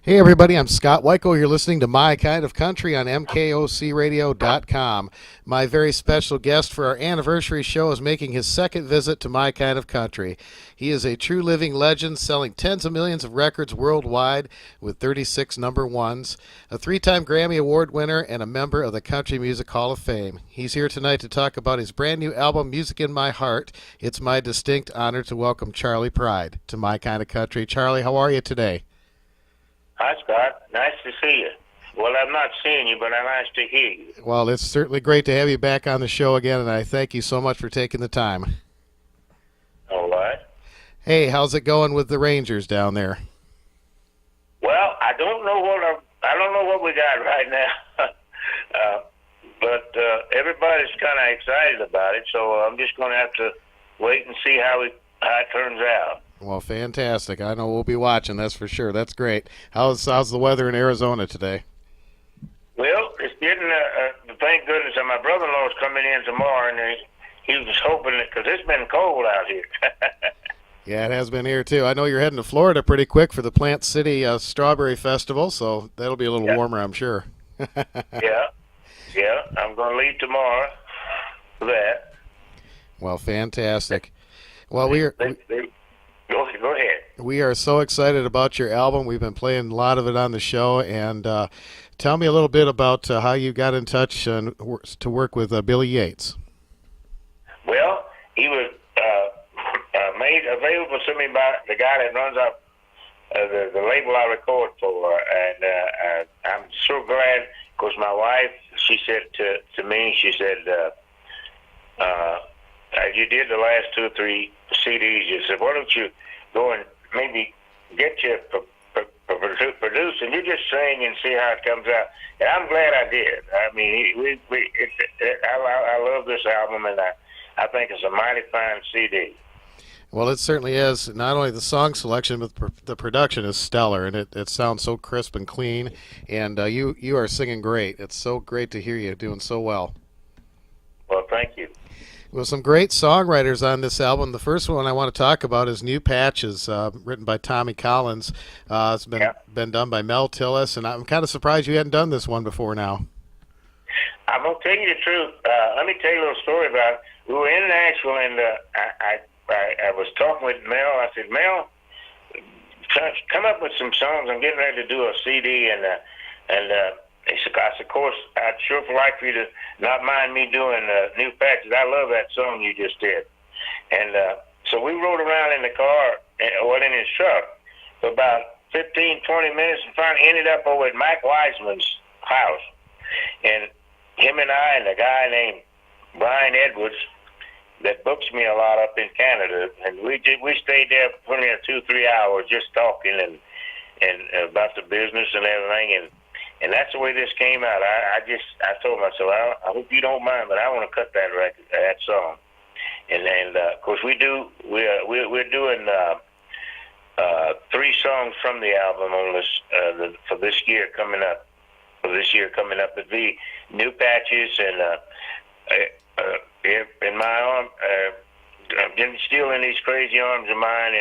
Hey everybody, I'm Scott Weichel. You're listening to My Kind of Country on MKOCRadio.com. My very special guest for our anniversary show is making his second visit to My Kind of Country. He is a true living legend, selling tens of millions of records worldwide with 36 number ones, a three-time Grammy Award winner, and a member of the Country Music Hall of Fame. He's here tonight to talk about his brand new album, Music in My Heart. It's my distinct honor to welcome Charley Pride to My Kind of Country. Charley, how are you today? Hi, Scott. Nice to see you. Well, I'm not seeing you, but I'm nice to hear you. Well, it's certainly great to have you back on the show again, and I thank you so much for taking the time. All right. Hey, how's it going with the Rangers down there? Well, I don't know what we got right now, but everybody's kind of excited about it. So I'm just going to have to wait and see how it turns out. Well, fantastic. I know we'll be watching, that's for sure. That's great. How's the weather in Arizona today? Well, it's getting, thank goodness, my brother-in-law's coming in tomorrow, and he was hoping that, because it's been cold out here. Yeah, it has been here, too. I know you're heading to Florida pretty quick for the Plant City Strawberry Festival, so that'll be a little warmer, I'm sure. Yeah, I'm going to leave tomorrow for that. Well, fantastic. Well, Go ahead. We are so excited about your album. We've been playing a lot of it on the show, and tell me a little bit about how you got in touch to work with Billy Yates. Well, he was made available to me by the guy that runs up the label I record for, and I'm so glad because my wife, she said to me, she said, you did the last 2 or 3 CDs. You said, why don't you go and maybe get you produce, and you just sing and see how it comes out. And I'm glad I did. I mean, I love this album, and I think it's a mighty fine CD. Well, it certainly is. Not only the song selection, but the production is stellar, and it sounds so crisp and clean. And you are singing great. It's so great to hear you doing so well. Well, thank you. Well, some great songwriters on this album. The first one I want to talk about is New Patches, written by Tommy Collins. It's been done by Mel Tillis, and I'm kind of surprised you hadn't done this one before now. I'm going to tell you the truth. Let me tell you a little story about it. We were in Nashville, and I was talking with Mel. I said, Mel, come up with some songs. I'm getting ready to do a CD, and he said, of course, I'd sure like for you to not mind me doing New Patches. I love that song you just did. And so we rode around in the car, in his truck, for about 15, 20 minutes, and finally ended up over at Mike Wiseman's house. And him and I and a guy named Brian Edwards that books me a lot up in Canada, and we stayed there for 2, 3 hours just talking and about the business and everything, and that's the way this came out. I told myself, I hope you don't mind, but I want to cut that record, that song. And of course we're doing 3 songs from the album on this for this year coming up. It'd be New Patches and in my arm, still in these crazy arms of mine,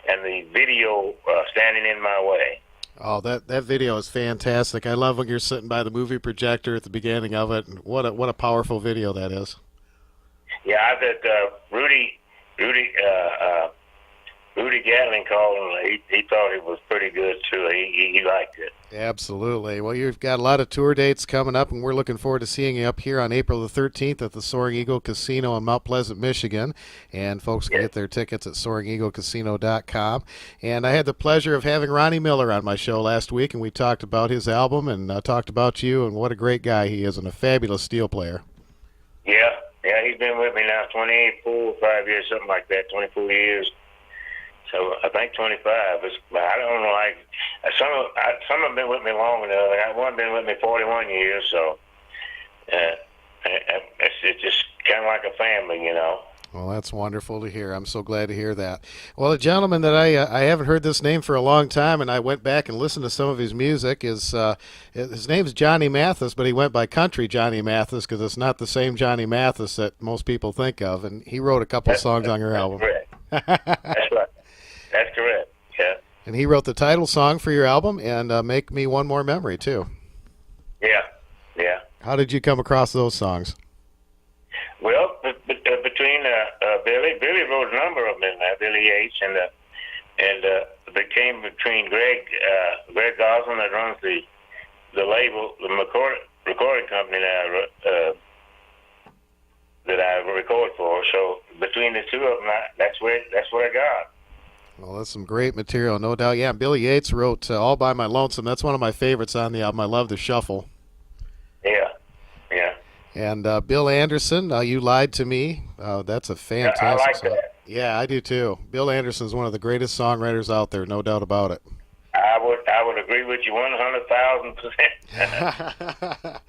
and the video Standing in My Way. Oh, that video is fantastic. I love when you're sitting by the movie projector at the beginning of it, and what a powerful video that is. Yeah, I bet Rudy Gatling called, and he thought it was pretty good too. He liked it. Absolutely. Well, you've got a lot of tour dates coming up, and we're looking forward to seeing you up here on April the 13th at the Soaring Eagle Casino in Mount Pleasant, Michigan. And folks can get their tickets at SoaringEagleCasino.com. And I had the pleasure of having Ronnie Miller on my show last week, and we talked about his album and talked about you and what a great guy he is and a fabulous steel player. Yeah, he's been with me now 25 years, something like that, 24 years. So I think 25. I don't know. Some have been with me longer than others. One been with me 41 years. So it's just kind of like a family, you know. Well, that's wonderful to hear. I'm so glad to hear that. Well, a gentleman that I haven't heard this name for a long time, and I went back and listened to some of his music. His name's Johnny Mathis, but he went by Country Johnny Mathis because it's not the same Johnny Mathis that most people think of. And he wrote a couple songs on your album. Correct. That's right. That's correct. Yeah. And he wrote the title song for your album and Make Me One More Memory, too. Yeah, yeah. How did you come across those songs? Well, between Billy wrote a number of them in there, Billy Yates, and they came between Greg Goslin that runs the label, the recording company that I record for. So between the two of them, that's what I got. Well, that's some great material, no doubt. Yeah, Billy Yates wrote All by My Lonesome. That's one of my favorites on the album. I love the shuffle. Yeah, yeah. And Bill Anderson, You Lied to Me. That's a fantastic I like song. that. Yeah, I do too. Bill Anderson's one of the greatest songwriters out there, no doubt about it. I would agree with you 100,000%.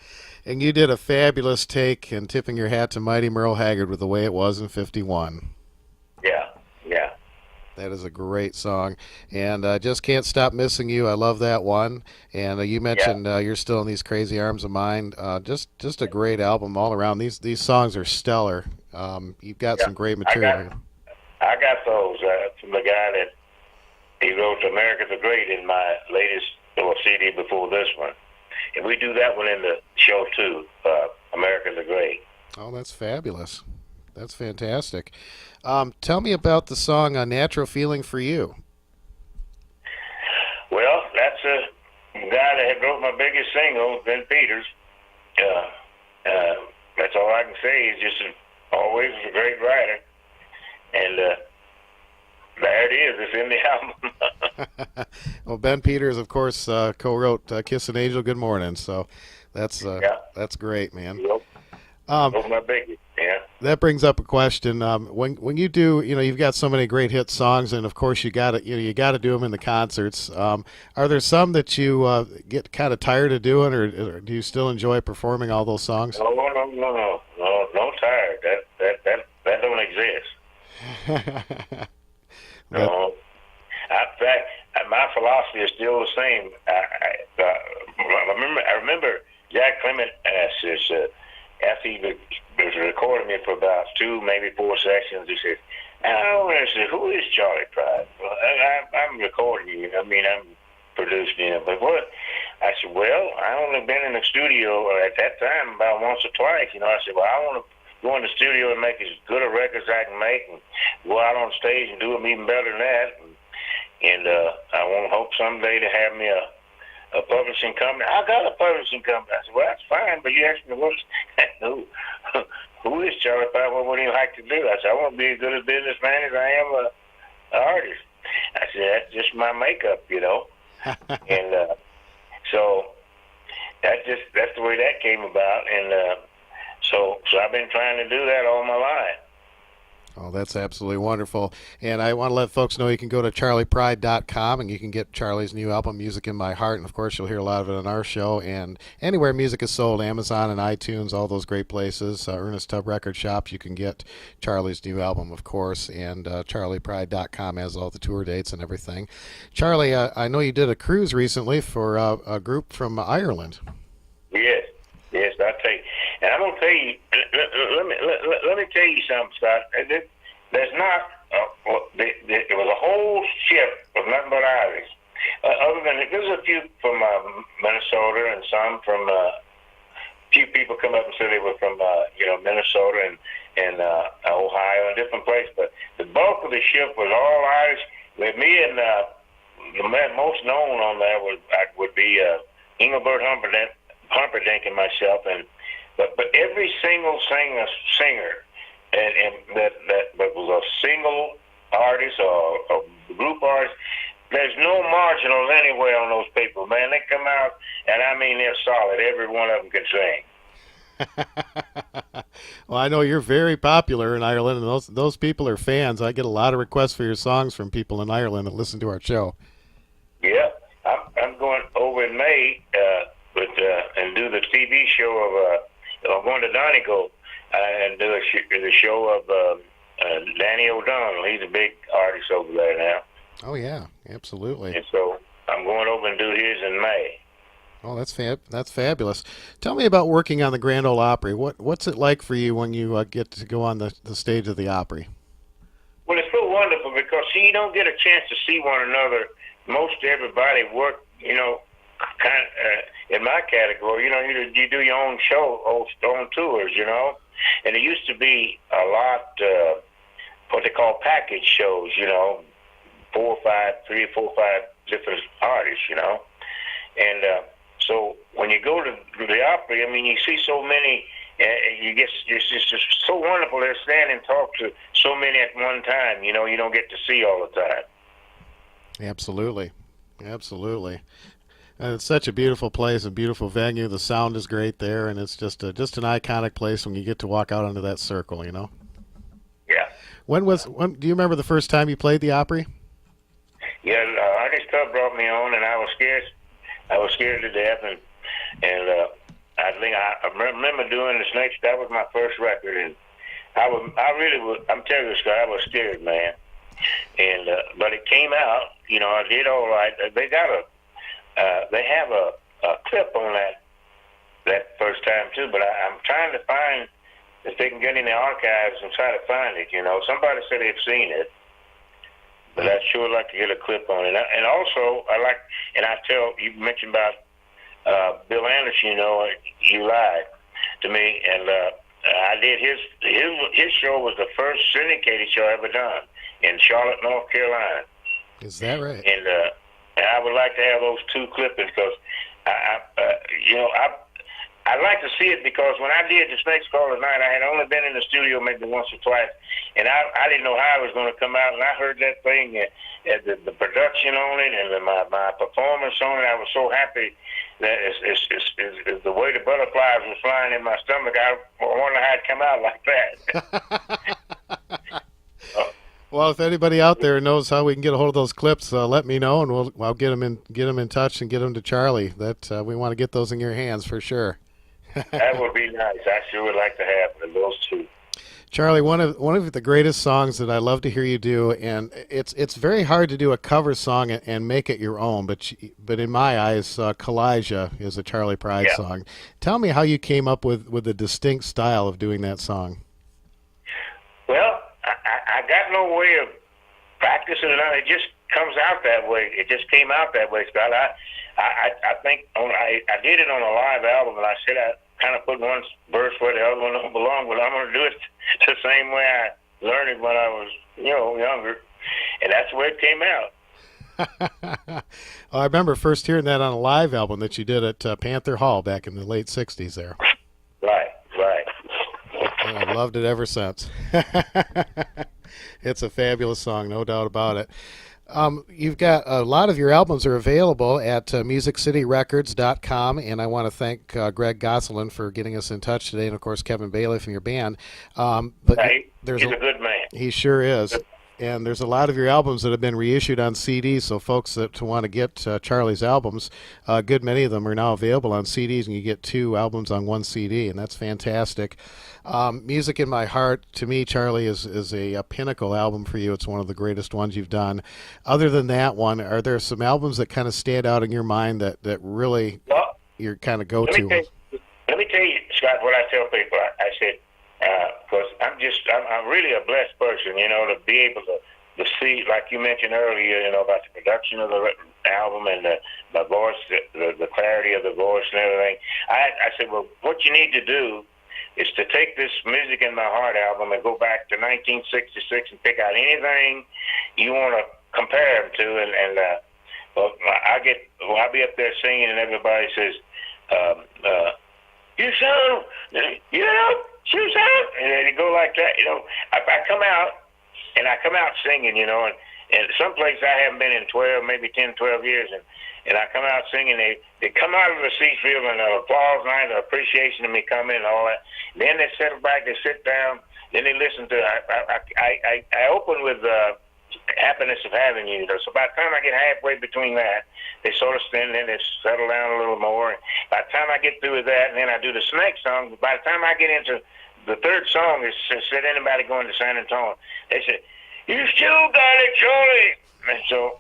And you did a fabulous take and tipping your hat to Mighty Merle Haggard with The Way It Was in '51. Yeah, yeah. That is a great song. And Just Can't Stop Missing You. I love that one. And you mentioned You're Still in These Crazy Arms of Mine. Just a great album all around. These songs are stellar. You've got some great material. I got those from the guy that he wrote America the Great in my latest CD before this one. And we do that one in the show too, America the Great. Oh, that's fabulous. That's fantastic. Tell me about the song Natural Feeling for You. Well, that's a guy that had wrote my biggest single, Ben Peters. That's all I can say. He's just always a great writer. And there it is. It's in the album. Well, Ben Peters, of course, co-wrote "Kiss an Angel, Good Morning," so that's great, man. Yep. Those my biggest. Yeah. That brings up a question. When you do, you've got so many great hit songs, and of course you got to do them in the concerts. Are there some that you get kind of tired of doing, or do you still enjoy performing all those songs? No, tired. That don't exist. No. In fact, my philosophy is still the same. I remember Jack Clement says, after he was recording me for about 2, maybe 4 sessions, he said, I said, who is Charley Pride? Well, I'm recording you. I mean, I'm producing you. But what? I said, well, I only been in the studio at that time about once or twice. I said, well, I want to go in the studio and make as good a record as I can make and go out on stage and do them even better than that. And I want to hope someday to have me a publishing company. I got a publishing company. I said, well, that's fine, but you asked me who is Charley Pride? What do you like to do? I said, I want to be as good a businessman as I am an artist. I said, that's just my makeup, And so that's the way that came about. And so I've been trying to do that all my life. Oh, that's absolutely wonderful. And I want to let folks know you can go to charleypride.com and you can get Charley's new album, Music in My Heart. And, of course, you'll hear a lot of it on our show. And anywhere music is sold, Amazon and iTunes, all those great places, Ernest Tubb Record Shops, you can get Charley's new album, of course. And charleypride.com has all the tour dates and everything. Charley, I know you did a cruise recently for a group from Ireland. Yes, I tell you. And I'm gonna tell you. Let me tell you something, Scott. There's not. There was a whole ship of nothing but Irish. Other than there's a few from Minnesota and some from. Few people come up and say they were from Minnesota and Ohio and different places. But the bulk of the ship was all Irish. With me and the man most known on there would be Engelbert Humperdinck and myself, but every single singer and that was a single artist or a group artist. There's no marginals anywhere on those people, man. They come out and I mean they're solid. Every one of them can sing. Well, I know you're very popular in Ireland, and those people are fans. I get a lot of requests for your songs from people in Ireland that listen to our show. Yeah, I'm going over in May and do the TV show of I'm going to Donegal and do the show of Danny O'Donnell. He's a big artist over there now. Oh yeah, absolutely. And so I'm going over and do his in May. Oh, that's fabulous. Tell me about working on the Grand Ole Opry. What's it like for you when you get to go on the stage of the Opry? Well, it's so wonderful because you don't get a chance to see one another most everybody work, kind of, in my category, you do your own show, own tours, and it used to be a lot, what they call package shows, 3 or 4 5 different artists, and so when you go to the Opry, I mean, you see so many. It's just so wonderful to stand and talk to so many at one time. You don't get to see all the time. Absolutely. Absolutely. And it's such a beautiful place, a beautiful venue. The sound is great there, and it's just an iconic place when you get to walk out onto that circle, Yeah. When do you remember the first time you played the Opry? Yeah, Ernest Tubb brought me on, and I was scared. I was scared to death, and I think I remember doing the Snakes. That was my first record, and I really was. I'm telling you, Scott, I was scared, man. And but it came out. I did all right. They have a clip on that first time too. But I'm trying to find if they can get in the archives and try to find it. Somebody said they've seen it, but I'd sure like to get a clip on it. And also, you mentioned about Bill Anderson. You lied to me, and I did his show was the first syndicated show I ever done in Charlotte, North Carolina. Is that right? And I would like to have those 2 clippings because I'd like to see it because when I did the Snakes Call at Night, I had only been in the studio maybe once or twice, and I didn't know how it was going to come out. And I heard that thing, the production on it, and my performance on it. I was so happy that it's the way the butterflies were flying in my stomach. I wonder how it come out like that. Well, if anybody out there knows how we can get a hold of those clips, let me know, and I'll get them in touch and get them to Charlie. That we want to get those in your hands for sure. That would be nice. I sure would like to have those 2. Charlie, one of the greatest songs that I love to hear you do, and it's very hard to do a cover song and make it your own, but in my eyes, Kalijah is a Charley Pride song. Tell me how you came up with a distinct style of doing that song. Well, I got no way of practicing it. It just comes out that way. It just came out that way, Scott. I think I did it on a live album, and I said I kind of put one verse where the other one don't belong, but I'm going to do it the same way I learned it when I was, younger, and that's the way it came out. Well, I remember first hearing that on a live album that you did at Panther Hall back in the late '60s. There. Right. And I've loved it ever since. It's a fabulous song, no doubt about it. You've got a lot of your albums are available at MusicCityRecords.com, and I want to thank Greg Gosselin for getting us in touch today, and of course Kevin Bailey from your band. But he's a good man. He sure is. And there's a lot of your albums that have been reissued on CDs, so folks that want to get Charlie's albums, a good many of them are now available on CDs, and you get 2 albums on 1 CD, and that's fantastic. Music in My Heart, to me, Charlie, is a pinnacle album for you. It's one of the greatest ones you've done. Other than that one, are there some albums that kind of stand out in your mind that really your kind of go-to? Let me tell you, Scott, what I tell people. I said, because I'm really a blessed person, to be able to see, like you mentioned earlier, about the production of the album and the voice, the clarity of the voice and everything. I said, well, what you need to do is to take this Music in My Heart album and go back to 1966 and pick out anything you want to compare them to. And I'll be up there singing, and everybody says, you sound, you sound, and they go like that. I come out, and I come out singing, and someplace I haven't been in 12, maybe 10, 12 years, and I come out singing. They come out of the seat feeling an applause night, an appreciation of me coming and all that. Then they settle back, they sit down, then they listen to. I open with Happiness of Having You. So by the time I get halfway between that, they sort of stand, then they settle down a little more. And by the time I get through with that, and then I do the Snake song. By the time I get into the third song, is said anybody going to San Antonio, they say, "You still got it, Charlie." And so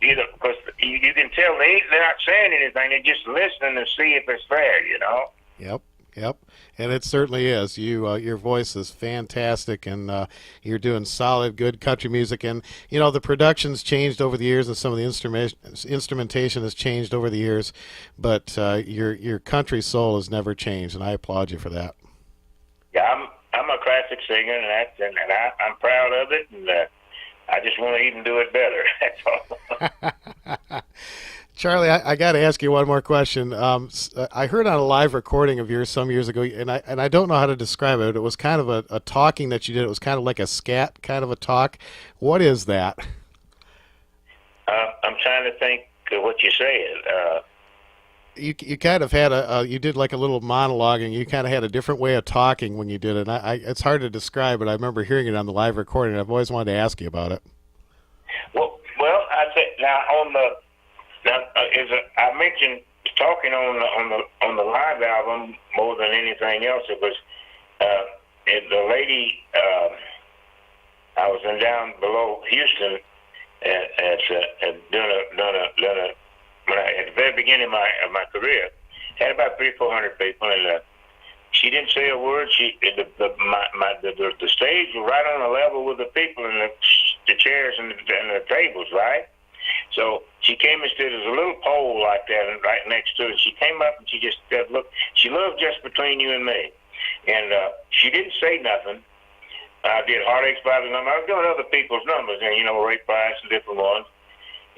because you can tell they're not saying anything; they're just listening to see if it's fair. Yep. Yep, and it certainly is. Your voice is fantastic, and you're doing solid, good country music. And the production's changed over the years, and some of the instrumentation has changed over the years, but your country soul has never changed, and I applaud you for that. Yeah, I'm a classic singer, I'm proud of it, and I just want to even do it better. That's all. Charley, I got to ask you one more question. I heard on a live recording of yours some years ago, and I don't know how to describe it. It was kind of a talking that you did. It was kind of like a scat kind of a talk. What is that? I'm trying to think of what you said. You kind of had you did like a little monologue, and you kind of had a different way of talking when you did it. And it's hard to describe, but I remember hearing it on the live recording. I've always wanted to ask you about it. Well, I said now I mentioned talking on the live album more than anything else. It was the lady. I was down below Houston at doing a when at the very beginning of my career, had about 300-400 people, and she didn't say a word. The stage was right on the level with the people and the chairs and the tables, right? So she came and stood. There's a little pole like that and right next to it. She came up and she just said, "Look, she lived just between you and me," and she didn't say nothing. I did Heartaches by the Number. I was doing other people's numbers, and Ray Price and different ones.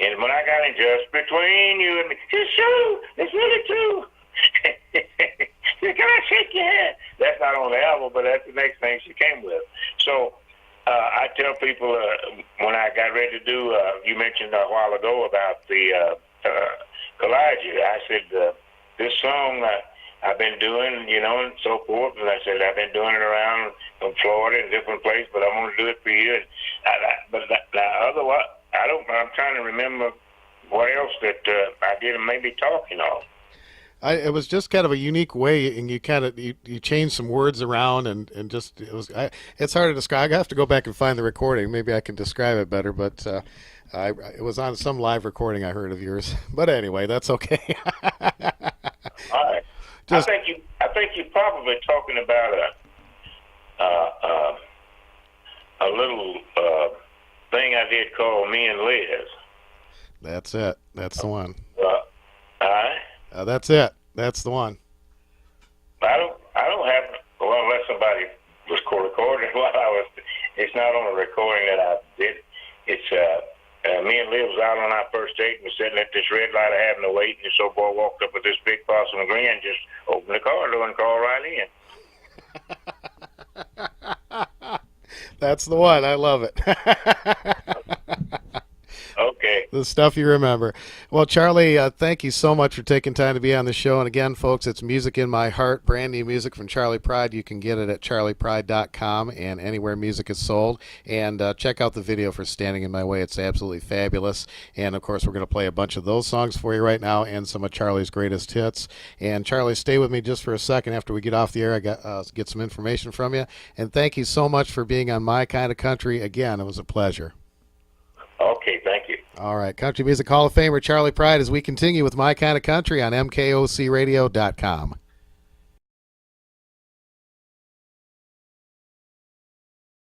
And when I got in Just Between You and Me, it's true. It's really true. Can I shake your hand? That's not on the album, but that's the next thing she came with. So I tell people when I got ready to do, you mentioned a while ago about the collage. I said, this song I've been doing, and so forth. And I said, I've been doing it around from Florida and different places, but I want to do it for you. And otherwise, I'm trying to remember what else that I did and maybe talking on. It was just kind of a unique way, and you changed some words around, and just it's hard to describe. I have to go back and find the recording. Maybe I can describe it better, but it was on some live recording I heard of yours. But anyway, that's okay. All right. I think you're probably talking about a little thing I did called Me and Liz. That's it. That's the one. That's it. That's the one. I don't have, well, unless somebody was recording while I was. It's not on a recording that I did. It's me and Liz was out on our first date, and we're sitting at this red light having to wait, and this old boy walked up with this big possum grin, and just opened the car door and called right in. That's the one. I love it. Okay. The stuff you remember. Well, Charley, thank you so much for taking time to be on the show. And again, folks, it's Music in My Heart, brand new music from Charley Pride. You can get it at charleypride.com and anywhere music is sold. And check out the video for Standing in My Way. It's absolutely fabulous. And, of course, we're going to play a bunch of those songs for you right now and some of Charley's greatest hits. And, Charley, stay with me just for a second. After we get off the air, I got get some information from you. And thank you so much for being on My Kind of Country. Again, it was a pleasure. Okay, thank you. All right, Country Music Hall of Famer Charley Pride as we continue with My Kind of Country on MKOCRadio.com.